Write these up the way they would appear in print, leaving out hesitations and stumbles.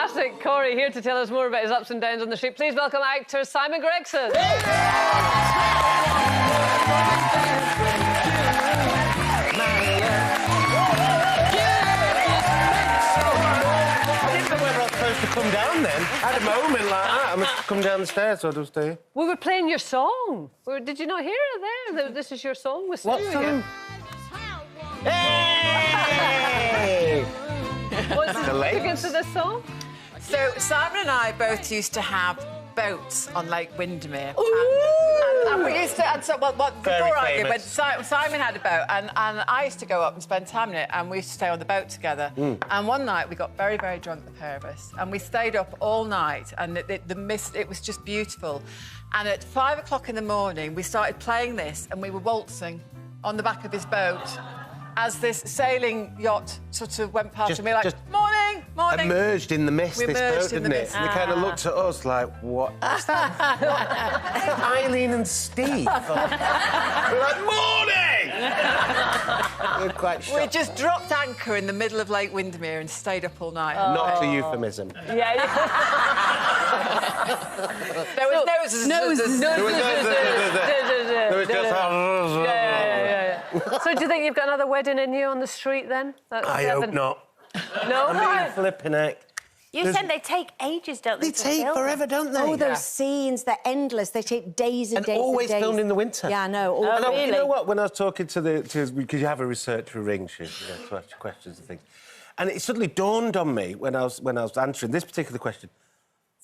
Fantastic. Corrie here to tell us more about his ups and downs on the street. Please welcome actor Simon Gregson. To come down then. I had a moment like that. I must come down the stairs, so I'll just stay. We were playing your song. Did you not hear it there? This is your song with Sue. What song? Hey! What's the significance of this song? So Simon and I both used to have boats on Lake Windermere. And we used to, and so, before I did, when Simon had a boat, and I used to go up and spend time in it, and we used to stay on the boat together. And one night we got very, very drunk, the pair of us, and we stayed up all night, and the mist, it was just beautiful. And at 5 o'clock in the morning, we started playing this, and we were waltzing on the back of his boat as this sailing yacht sort of went past, and we were like, morning, morning. Emerged in the mist, this boat, didn't it? And they kind of looked at us like, what is that? Eileen and Steve. We're like, morning! We're quite shocked. We just dropped anchor in the middle of Lake Windermere and stayed up all night. Not a euphemism. Yeah. There was So do you think you've got another wedding in you on the street then? I hope not. No? I mean, flipping heck. You said they take ages, don't they? They take forever, don't they? Oh, those scenes, they're endless. They take days and days and always days. filmed in the winter. Yeah, I know. Really? You know what? When I was talking to because you have a researcher ring, to ask questions and things, and it suddenly dawned on me when I was answering this particular question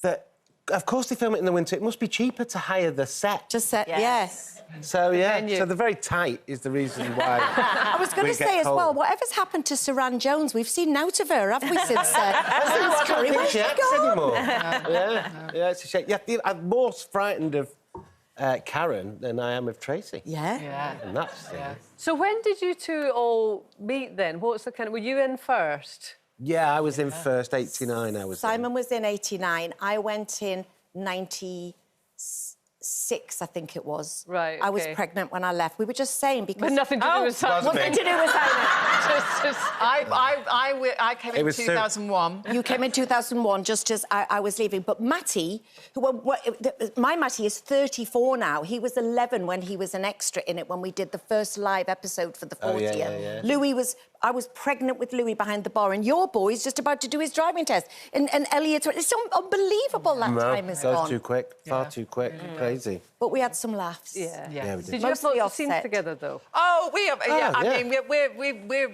that, of course, they film it in the winter. It must be cheaper to hire the set. Just set, yes. So, yeah, so they're very tight is the reason why. I was going to say as well, whatever's happened to Saran Jones, we've seen out of her, haven't we, since Corrie? Where's she gone? Anymore. Yeah, it's a shame. Yeah, I'm more frightened of Karen than I am of Tracy. Yeah. And that's the thing. So when did you two all meet then? What's the kind of... Were you in first? Yeah, I was in first, 89 I was Simon was in 89. I went in 96, I think it was. Right, I was OK. pregnant when I left. We were just saying because... But nothing to do with Simon. Nothing to do with Simon. I came in 2001. You came in 2001, just as I was leaving. But Matty, my Matty is 34 now. He was 11 when he was an extra in it, when we did the first live episode for the 40th. Yeah. Louis was... I was pregnant with Louis behind the bar, and your boy's just about to do his driving test. And Elliot... It's unbelievable that time has gone. Goes too quick, far too quick, crazy. But we had some laughs. Yeah. We did. Did you have lots of scenes together, though? Oh, we have. I mean,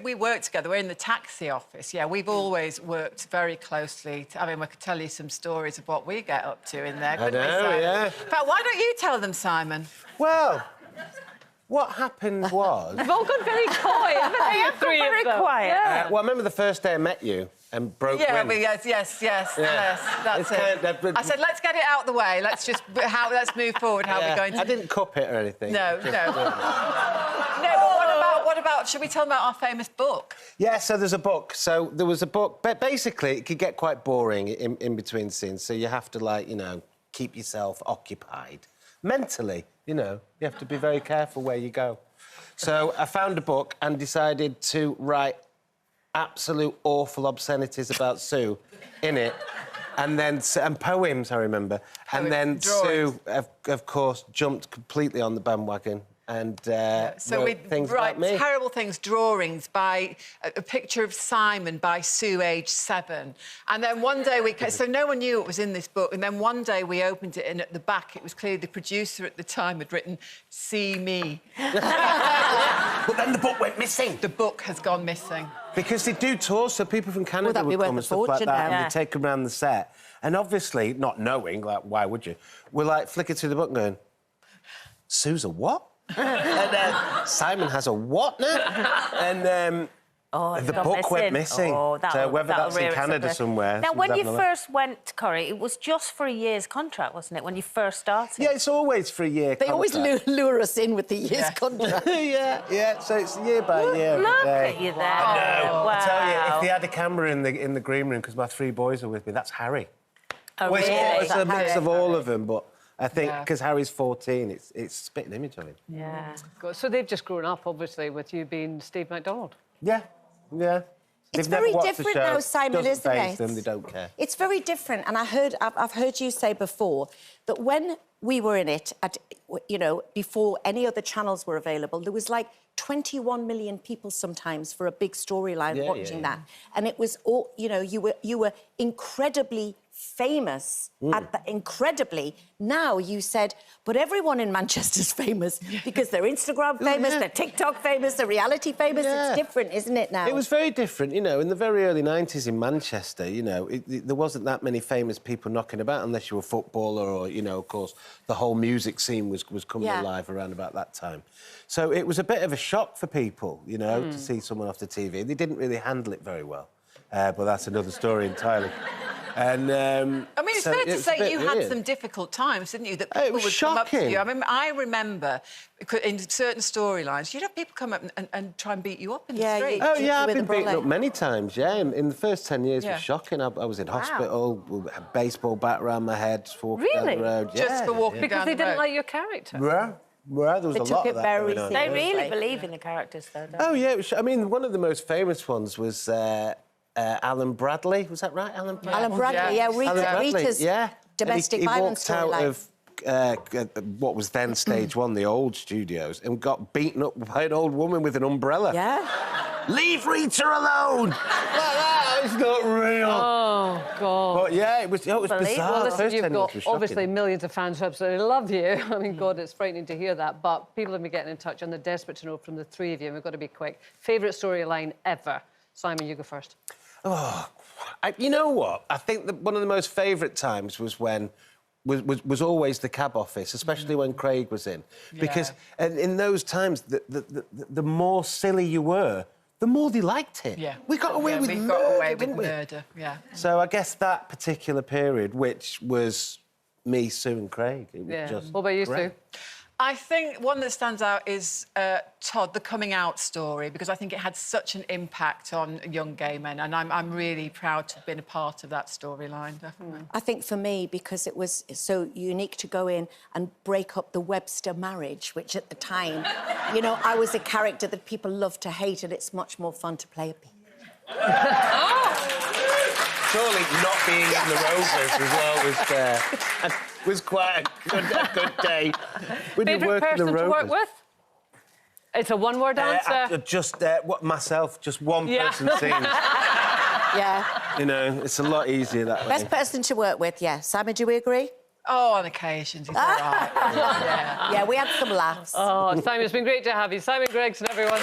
we work together. We're in the taxi office. Yeah, we've always worked very closely. I mean, we could tell you some stories of what we get up to in there. I know, yeah. In fact, why don't you tell them, Simon? Well, what happened was... You've all gone very coy, haven't they? They have gone very quiet. Yeah. well, I remember the first day I met you and broke Yeah, wind. yes, that's it. I said, let's get it out of the way. Let's just... let's move forward. How are we going to... I didn't cup it or anything. No. No, but what about... Should we tell them about our famous book? Yeah, so there's a book. So there was a book... But basically, it could get quite boring in between scenes, so you have to, like, you know, keep yourself occupied. Mentally, you know, you have to be very careful where you go. So I found a book and decided to write absolute awful obscenities about Sue in it, and poems, I remember. And then drawings. Sue, of course, jumped completely on the bandwagon and so we write terrible things, drawings by a picture of Simon by Sue, aged 7. And then one day so no one knew it was in this book. And then one day we opened it, and at the back it was clearly the producer at the time had written, "See me." But then the book went missing. The book has gone missing. Because they do tours, so people from Canada would come and stuff like that, and they take them around the set. And obviously, not knowing, like, why would you? We're like flicking through the book and going, Sue's a what? And Simon has a what now? And the book went missing. Oh, so whether that's in Canada somewhere... Now, when you first went, Corrie, it was just for a year's contract, wasn't it, when you first started? Yeah, it's always for a year They always lure us in with the year's contract. yeah, so it's year by year. Look at you there. I know. Wow. I tell you, if they had a camera in the green room, because my 3 boys are with me, that's Harry. Oh, really? It's a mix of all of them, but... I think because Harry's 14, it's a spitting image of him. Yeah. So they've just grown up, obviously, with you being Steve McDonald. Yeah. It's They've never very watched the different show. now, Simon, Doesn't isn't faze it? them, they don't care. It's very different, and I've heard you say before that when we were in it, before any other channels were available, there was like 21 million people sometimes for a big storyline watching that, and it was all you were incredibly famous incredibly. Now you said, but everyone in Manchester's famous because they're Instagram famous, they're TikTok famous, they're reality famous. It's different, isn't it now? It was very different, in the very early 90s in Manchester, there wasn't that many famous people knocking about unless you were a footballer or, of course, the whole music scene was coming alive around about that time. So it was a bit of a shock for people, to see someone off the TV. They didn't really handle it very well. But that's another story entirely. And I mean, it's fair to say you had some difficult times, didn't you? That people would come up to you. I remember in certain storylines, you'd have people come up and try and beat you up in the street. Oh, yeah, I've been beaten up many times, In the first 10 years, it was shocking. I was in hospital, with a baseball bat around my head, walking down the road. Just for walking down the road? Because they didn't like your character? Yeah. Well, there was a lot of that going on. They really believe in the characters, though, don't they? Oh, yeah. One of the most famous ones was... Alan Bradley, was that right? Alan Bradley, Rita's domestic violence storyline. He walked out of what was then Stage 1, the old studios, and got beaten up by an old woman with an umbrella. Yeah. Leave Rita alone! Like that, it's not real. Oh, God. But, it was bizarre. Well, listen, you've got obviously obviously millions of fans who absolutely love you. I mean, God, it's frightening to hear that. But people have been getting in touch, and they're desperate to know from the three of you, and we've got to be quick. Favourite storyline ever? Simon, you go first. Oh, you know what? I think that one of the most favourite times was when was always the cab office, especially when Craig was in, because in those times the more silly you were, the more they liked it. Yeah, we got away with murder. We got away with murder. Yeah. So I guess that particular period, which was me, Sue, and Craig, it was just. What about you, great. Sue? I think one that stands out is Todd, the coming out story, because I think it had such an impact on young gay men, and I'm really proud to have been a part of that storyline, definitely. I think for me, because it was so unique to go in and break up the Webster marriage, which at the time, I was a character that people love to hate, and it's much more fun to play a pig. Surely not being in the Rovers as well was quite a good day. Favourite person to work with? It's a one-word answer. Just myself, just one person sings. Yeah. It's a lot easier that way. Best person to work with, Simon, do we agree? Oh, on occasions, he's all right. Yeah, we had some laughs. Oh, Simon, it's been great to have you. Simon Gregson, everyone.